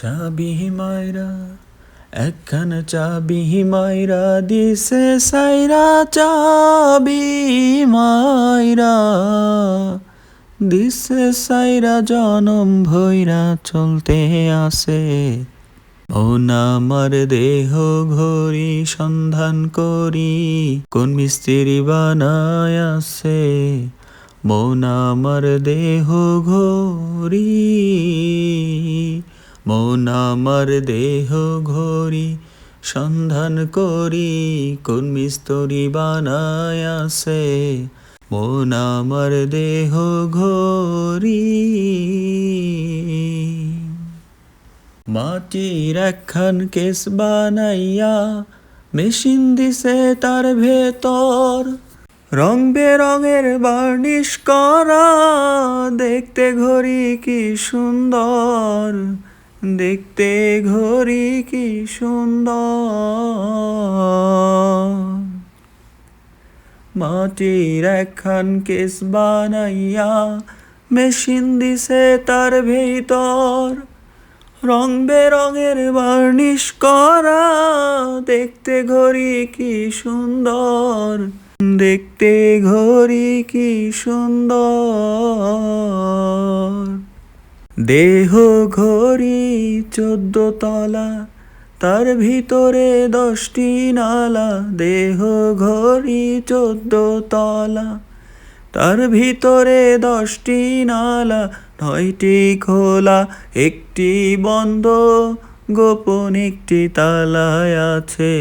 চাবি মাইরা একখান চাবি মাইরা দিছে সাইরা চাবি মাইরা দিছে সাইরা জনম ভৈরা চলতে আসে মন আমার দেহ ঘড়ি সন্ধান করি কোন মিস্ত্রি বানায় আছে মন আমার দেহ ঘড়ি মন আমার দেহ ঘড়ি সন্ধান করি কোন মিস্ত্রি বানায় আছে মন আমার দেহ ঘড়ি মাটির একখান কেস বানাইয়া মেশিন দিছে তার ভেতর রং বেরঙের বার্নিশ করা দেখতে ঘড়ি কি সুন্দর দেখতে ঘড়ি কি সুন্দর মাটির একখান কেস বানাইয়া মেশিন দিছে তার ভেতর রং বেরঙের বার্নিশ করা দেখতে ঘড়ি কি সুন্দর দেখতে ঘড়ি কি সুন্দর দেহ ঘড়ি 14 তলা তার ভিতরে 10টি নালা দেহ ঘড়ি 14 তলা তার ভিতরে 10টি নালা 9টি খোলা 1টি বন্ধ গোপন 1টি তালায় আছে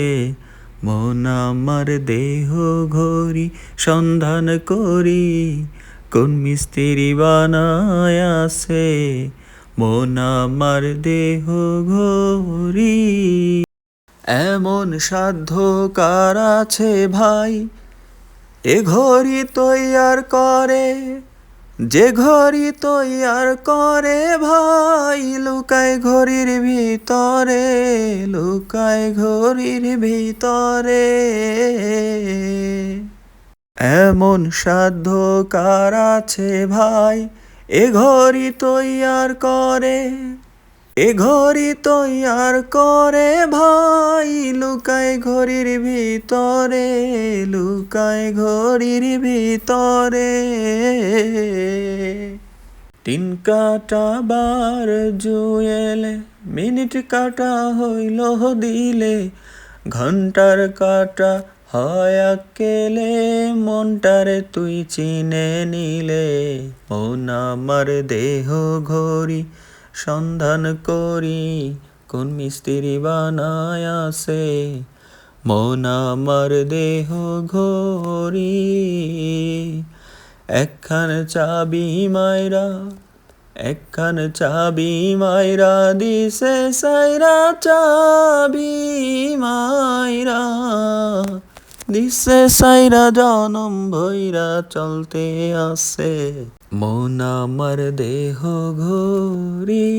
মন আমার দেহ ঘড়ি সন্ধান করি কোন মিস্ত্রি বানায় আছে মন আমার দেহ ঘড়ি এমন সাধ্য কার আছে ভাই এ ঘড়ি তৈয়ার করে যে ঘড়ি তৈয়ার করে ভাই লুকায় ঘড়ির ভিতরে লুকায় ঘড়ির ভিতরে এমন সাধ্য কার আছে ভাই এ ঘড়ি তৈয়ার করে এ ঘড়ি তৈয়ার করে ভাই লুকায় ঘড়ির ভিতরে লুকায় ঘড়ির ভিতরে 3 কাটা বার জুয়েলে মিনিট কাটা হইল দিলে ঘন্টার কাটা হয় আকেলে মনটারে তুই চিনে নিলে মন আমার দেহ ঘড়ি সন্ধান করি কোন মিস্ত্রি বানায় আছে মন আমার দেহ ঘড়ি একখান চাবি মাইরা একখান চাবি মাইরা দিছে সাইরা চাবি মাইরা দিছে সাইরা জনম ভৈরা চলতে আসে মন আমার দেহ ঘড়ি